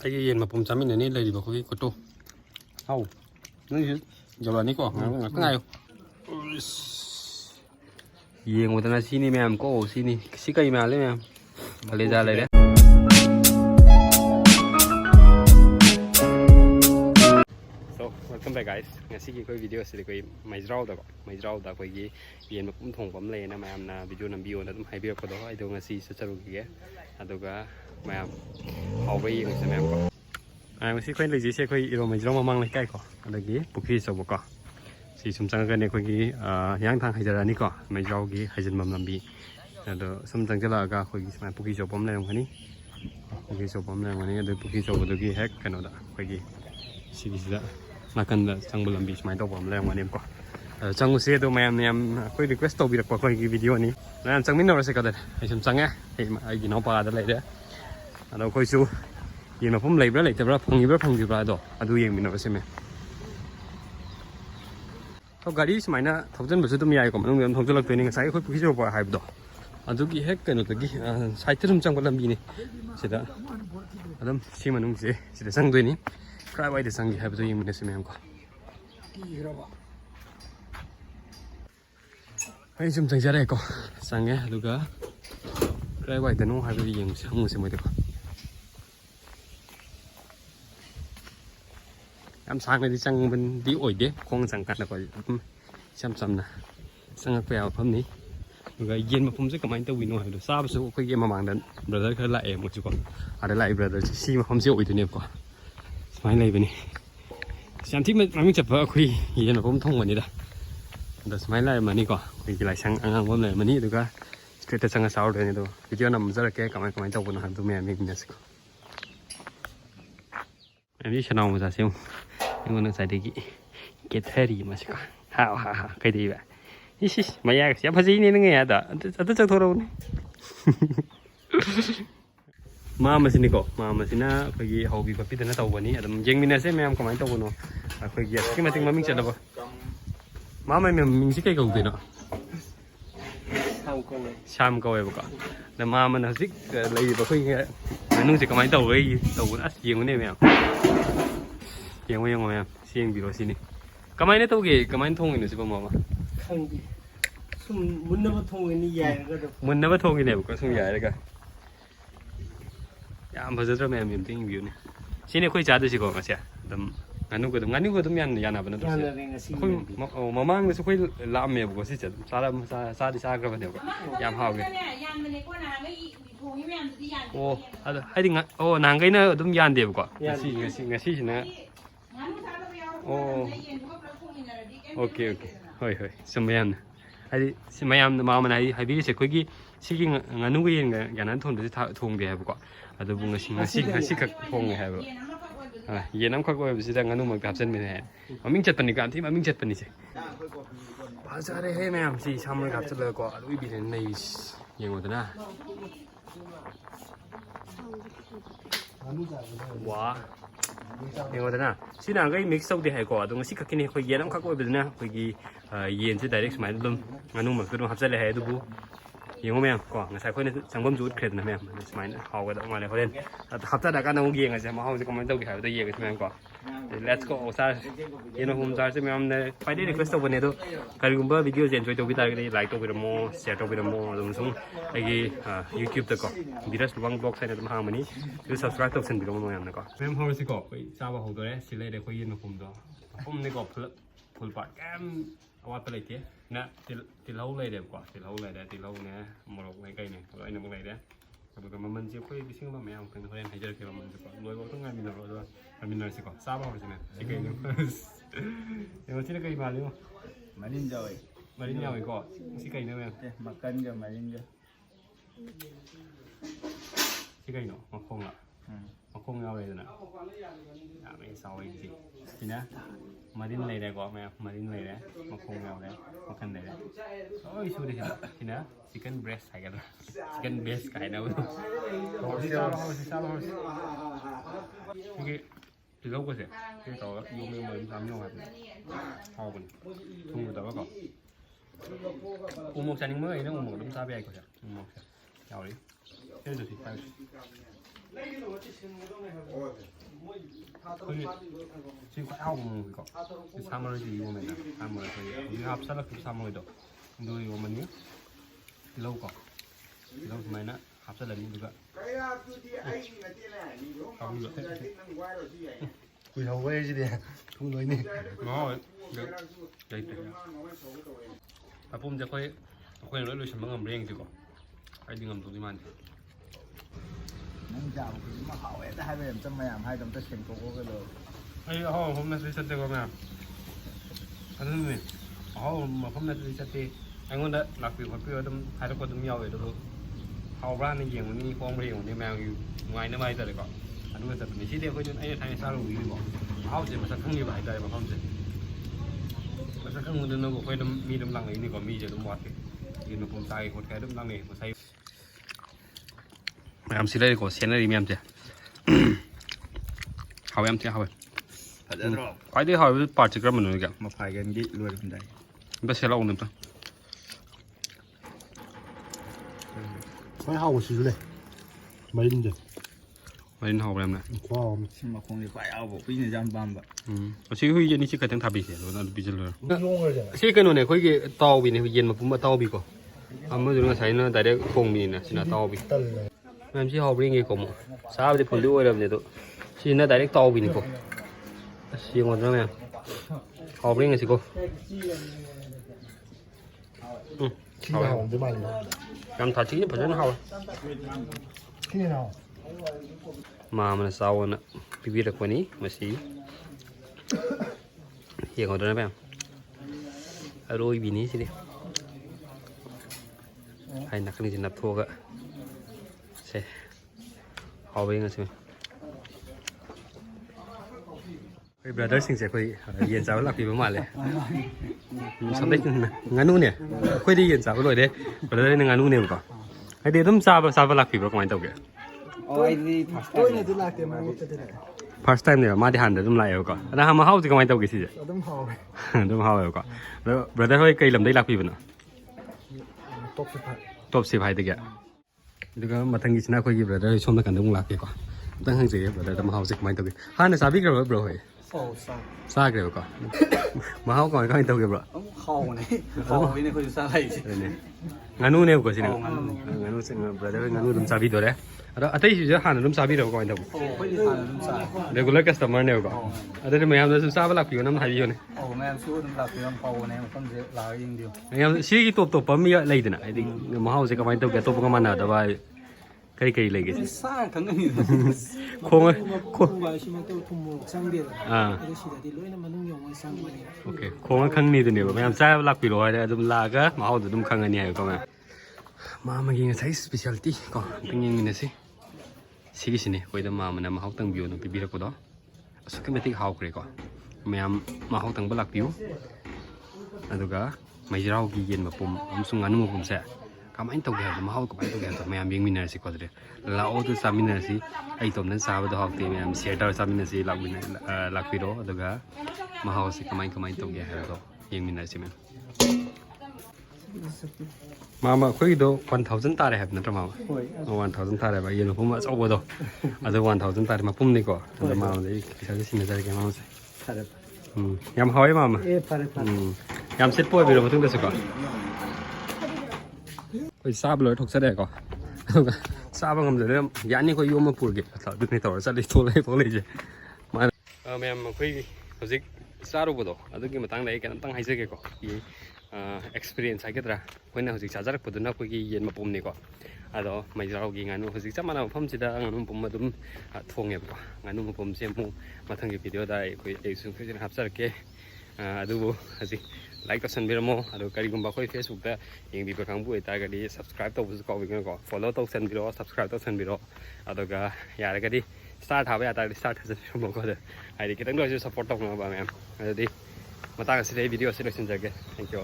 Ai yen mà pum chamin này lấy đi bảo cái cột hau nó giờ là ní có cái ngay yen một tana sini mẹ em có sini xí cây mà lấy mẹ em lấy ra lấy đấy. So welcome back guys. Ngày xí cái video sẽ cái máy rau đó cái yen mà cũng thùng bấm lên nè mẹ em là video nằm bio nó cũng hay biết cái đó ai đâu ngày xí sẽ chơi cái đó cái mẹ em hậu với yen sẽ mẹ em có ngày xí cái gì sẽ cái iron máy rau mà mang lấy cái có đây cái bukit sầu có si sum sang cái này cái yang thang hay giờ này có máy rau cái hay dân mầm làm bị rồi sum sang cái là cái cái bukit sầu bấm lên cái này bukit sầu bấm lên cái này rồi bukit sầu cái cái hack cái nó đó cái si cái makan sang belum bis main tau boleh mana emko. Sang usia tu em aku request tau birak pakai video ni. Nah sang minor rasa kata, macam sang lagi nampak ada lagi dah. Ada kau isu, yang apa pun lagi berlai, tapi phong juga ada. Aduh yang minor rasa me. Kau gari semaina, thousand betul tu miai kau menung thousand lagi ni, saya kau pergi coba hype dah. Aduh ki hack kan tu ki, saya terus sang belum bini. Sudah, adam si menung si, sudah sang tu ni. Cry white is sang have to you minutes me ko ai zum sang jare ko sang ya luga cry white no have to you sang se mo de ko am sang này sang bên đi ổi đấy không sang cắt là có xăm nè sang quẹo phẩm ní người yên mà không biết comment tao win rồi sao số cái game mà mang đến brother khơi lại một chút con à đây lại brother si mà không chịu ổi thì nè có máy này bên này xem thích mình chụp vợ khuy thì nó cũng thông vào như đây được máy này mà đi có thì lại sang ăn hôm này mà đi được cả cái sang sáu rồi này thôi video nằm rất là cái cảm ơn tàu của nó hàng tụi mẹ mình nhận được em biết channel mà xem nhưng mà nó sai đi cái thế gì mà sao ha cái gì vậy mà ya siapa sih ini nggak ada cak turun mama sini kok mama sini pergi hobi kopi dan tahu bani ada menjeng minasnya memang kemarin tahu no aku giat kita mati maming cakap apa mama memang sih kayak kau tu no sam kau ya bukan dan mama nasi lagi apa kau nung sih kemarin tahu as yang ini memang yang memang siang biro sini kemarin tahu ke kemarin thong ini siapa mama mun napa thong ini ya mun napa thong ini bukan sung ya kan 야, 벌써 좀 애매한 빙뷰네. 신의 거의 자드시고 가세요. 좀 nganu ko tum yan yana bana to khoi mamang ne khoi lam me bo si cha sa di sa gra ba de yam haw ge o ada hai ding o nang gai na dum yan de ko ngasi sina o okay hoi samayan hai simayam ma ma nai hai bi se khoi gi sigi nganu ge yan nan thon de thong de ha ko ada bunga ngasi kak thong ha ba ye nam khak oi bisi da nganu mak tap sen me ne maming chat pani kam thi maming chat pani se bazar he me am si samre kap chat le ko alui bi ne nei yeng mo na wa yeng mo na si na gai mix out de hai ko dong si kak ni khoi ye nam khak oi bi na khoi gi yen se direct smile dum nganu mak tu hap chat le hai du buยังไม่ยังก่อนใส่คนสังคมจุดเคล็ดนะแม่สมัยนั้นเขาก็ต้องมาเลยเขาเล่นทับตาดักกันน้องเกียงใช่ไหมเขาจะก็ไม่ต้องเกี่ยวกับตัวเกียงใช่ไหมก่อน let's go ซาเย็นหุ่มซาใช่ไหมมันไปได้รีเควสต์วันนี้ตัวการกุมบ้าวิดีโอเจนช่วยตัวพิจารณาไลค์ตัววิดีโอแชร์ตัววิดีโอตรงส่งไอ้ YouTube ตัวก่อนดีแล้วระวังบล็อกใส่ในตัวห้างมันนี้คือ subscribe ตัวเส้นวิดีโอมันยังนะก่อนแม่พ่อสิก่อนไปทราบว่าของตัวนี้สิเลยเดี๋ยวคุยยินมาผมตัวผมนี่ก็พูดปากแก้มเอาไว้ไปเลยเจ๊นะตีเล้าเลยเดี๋ยวกว่าตีเล้าเลยเดี๋ยวตีเล้าเนี่ยมาลงไกลๆเนี่ยเราไอ้เนี่ยมาเลยเดี๋ยวแต่มันจะค่อยไปซิ่งบ้างไหมเอาเป็นคนเล่นให้เจอเกี่ยวกับมันสิก่อนรวยก็ต้องงานมีหน่อยด้วยมีหน่อยสิก่อนทราบว่าใช่ไหมสิเกย์เนี่ยเดี๋ยวที่เราเคยมาเลยมั้ยมาลิ้นเจ้าอีกก่อนสิเกย์เนี่ยมั้ยมากันจะมาลิ้นเจ้าสิเกย์เนาะมาคงละมาคงเอาเลยนะไม่เศร้าจริงทีนะมาดิ้นเลยได้ก่อนไหมมาดิ้นเลยได้มาคงเอาได้มากันได้โอ้ยสู้ดิทีนะชิคเก้นเบรสใส่กันชิคเก้นเบรสไก่นะเว้ยโอ้ยซาบนี่คือเราก็เสียที่ต่อยุ่งเหมือนทำยุ่งแบบเอาเป็นทุ่งแต่ว่าก่อนอุโมงค์ชั้นนึงเมื่อไอ้นั่งอุโมงค์ต้องซาเบียก่อนจ้ะอุโมงค์เอาดิเดี๋ยวดูสิไป 지금 하고 거. 3월에 이거 맨날 3월에 우리 합사라 그 3월에도 너 이거 뭐니? lâu có lâu mày nó học sẽ lần được ạ quỳ hầu quê chứ đi không nói nè nó được đây à bomจะค่อยค่อยเลยฉันมันงำเร่งสิก่อนไอ้ดึงงำตัวที่มัน นั่งจ่าวคือมาเขาแต่ให้ไปจะมาอย่างให้ต้องจะเช็งโกโก้กันเลย ไอ้ห้องผมน่าจะเสร็จแล้วมั้ยอันนั้นนี่ห้องผมน่าจะเสร็จไอ้คนนั้นหลักผิวคนเพื่อต้องให้ทุกคนต้องยาวเลยทุกเขาบ้านในเยี่ยงวันนี้ฟองเรียงวันนี้แมวอยู่ไงนั่นไม่แต่เลยก็อันนู้นแต่เป็นที่เดียวก็จนไอ้ไทยซาลูอยู่บอกเขาจะมาสักครั้งอยู่หลายใจมาเขาจะมาสักครั้งวันนึงเราก็ค่อยมีดำลังอย่างนี้ก็มีจะดำวัดเลยยืนมาผมใจคนแค่ดำลังเนี่ยผมใช้แอมสิเลยก็เสียนอะไรมีแอมเจ้เขาแอมเจ้าเขาไปไปได้เขาไปปาดจิกระมันหน่อยกัน มาพายกันยิ่งรวยคนใด ไม่ใช่เราองค์หนึ่งตัว 快好吃嘞，没人的， ไม่ได้หอบอะไรนะ 快好。 ชิมมาคงจะไปเอาบอกพี่เนี่ยจำบ้านแบบ ชื่อคุยเย็นนี่ชื่อใครตั้งทับบีเสียหรือนั่นบีจะเลย 用了的， ชื่อกันหนูเนี่ยคุยกี่ตอบีเนี่ยเย็นมาปุ๊บมาตอบีก่อนอ่ะเมื่อจุดนั้นใช้เนื้อแต่ได้ฟงบีเนี่ยสินะตอบี 等了， แม่ชื่อหอบเรื่องกี่กมทราบได้ผลด้วยแล้วเนี่ยตัวชื่อเนื้อแต่ได้ตอบีนี่ก่อนชื่อคนนั้นแม่หอบเรื่องกี่สิก่อน 听到我就买了， กำถัดชิ้นผลนั้นหอบ 听到。 มามันสาวนะพี่วิรักวันนี้มาสิเหี้ยของตัวนั้นแม่อร่อยบีนี้สิดิให้นักนี่จะนับทั่วก็ใช่เอาไปงั้นใช่ไหมเฮ้ยบราเดอร์สิงเสียคุยเย็นสาวหลับปีประมาณเลยสำเร็จงานนู้นเนี่ยคุยได้เย็นสาวเลยเด้บราเดอร์ในงานนู้นเนี่ยก่อนไอเดียต้องทราบหลักปีประมาณเท่าไหร่ โอ้ยนี่ผักต้นเนี่ยตัวหลักเต็มมาหมดเลย first time เนี่ยมาที่หันเดี๋ยวต้องไล่เอาก่อนแล้วทำมาเข้าจะก็ไม่ต้องกี่สิ ต้องหอม ต้องเข้าเอาก่อนแล้วบราเดอร์เฮ้ยเคยลำได้หลักปีป่ะเนาะ ตบสิพัด ตบสิบไฮตะเกียแล้วก็มาทางนี้ชนะคุยกับบราเดอร์ชมกันต้องหลักกี่ก่อนตั้งห้างเสียบราเดอร์จะมาเข้าสิไม่ต้องกี่ฮันเนี่ยสาบิกเราบราเฮ้ย โอ้ซ่า ซากเลยก่อนมาเข้าก่อนก็ไม่ต้องกี่บรา เข้าเนี่ยเข้าเนี่ยเขาจะสร้างอะไรสิ เนี่ยงานนู้นเนี่ยก็สิเนี่ยงานนู้นบราเดอร์งานนู้นต้องซาบิตัวเลยอะแต่ที่จะหันนุ่มซาบิเราก็ไม่ต้อง โอ้ไม่ได้ทานน้ำสา regular customer เนี่ยก็อะแต่ไม่ยามจะซาบหลักปีน้ำไทยอยู่เนี่ย โอ้แม่สู้น้ำหลักเป็นน้ำเปล่าเนี่ยมันต้องหลายอย่างเดียว ยังชีกิตัวปั๊มมีอะไรดีนะไอ้ดิมหาวิทยาลัยก็ไม่ต้องแกตัวประมาณนั้นแต่ว่าใครเลยกี่สิ ซ่าทั้งนี้ คงคง ว่าใช่ไหมตัวทุ่มโมกสร้างเดียว อ่า ไอ้สิ่งที่ร้อยนั้นมันต้องยอมมาสร้างวันนี้ โอเคคงครั้งนี้ตัวเนี่ยไม่ยามใช้หลักปีร้อยแต่ดุมลากะมหาวิทยาลัยดุมครั้งนี้ก็มาเมื่อกี้ใช้ specialty ก็เป็นยังไงสิสิกิสิเนี่ยคุยแต่มามันมาเขาตั้งบิวนึงปีบีละก็ได้สุดก็ไม่ติดเขาเลยก็ไม่ยามมาเขาตั้งบลักบิวแล้วก็ไม่จะเรากี่เย็นมาปุ่มผมส่งงานมาปุ่มเสียก็ไม่ต้องแก่มาเขาก็ไม่ต้องแก่แต่ไม่ยามยังมีเนื้อสิก็ได้แล้วเอาตัวสามีเนื้อสิไอ้ตัวนั้นสาวตัวเขาเตะไม่ยามเสียดายสามีเนื้อสิหลักบินหลักบิโร่แล้วก็มาเขาสิก็ไม่ต้องแก่แล้วก็ยังมีเนื้อสิมั้ยมาคุยดู1,000 ตาเลยครับนั่นจะมา1,000 ตาเลยไปยืนผมมาเอาไปดูอาจจะ1,000 ตาเลยมาปุ่มนี่ก็จะมาเลยใช้สิ่งอะไรกันมาสิยำหอยมา เอ๊ะพาร์ท ยำเซ็ตป่วยไปเราถึงได้สิก่อนคุยทราบเลยทุกเสด็จก่อนทราบว่าคำเดิมยันนี่คุยยุ่งมาพูดกี่ต่อดึกในต่อสัตว์ที่ตัวเล็กตัวเล็กจ้ะมาแม่มาคุยเขาสิทราบรู้บ่ดูแล้วก็มาตั้งไหนกันตั้งให้เสกก่อนexperience ให้กันละคนนั้นเขาสิชาจักปุ๊บนะคุยกี่เย็นมาปุ่มนี่ก่อนแล้วไม่เรากี่งานเขาสิจะมาเราผมจะได้งานผมมาดุมทวงเงี้ยก่อนงานผมเสียมูมาทั้งกี่วิดีโอได้คุยเอกสุนทรจะหับสักเกดูเขาสิlike ตัวสันบิรโมแล้วก็การกุมบ้าคุย Facebook ได้ยังดีประคังบุ้ยตายก็ดี subscribe ตัวบุษกวิ่งก็ follow ตัวสันบิโร subscribe ตัวสันบิโรแล้วก็อยากก็ดี start หาไปอยากได้ start สันบิโรก็ได้ไอ้ดิคิดตั้งด้วยจะ support ตัวเราบ้างไหมแล้วดีมาตั้งสิได้วิดีโอ selection จังเก thank you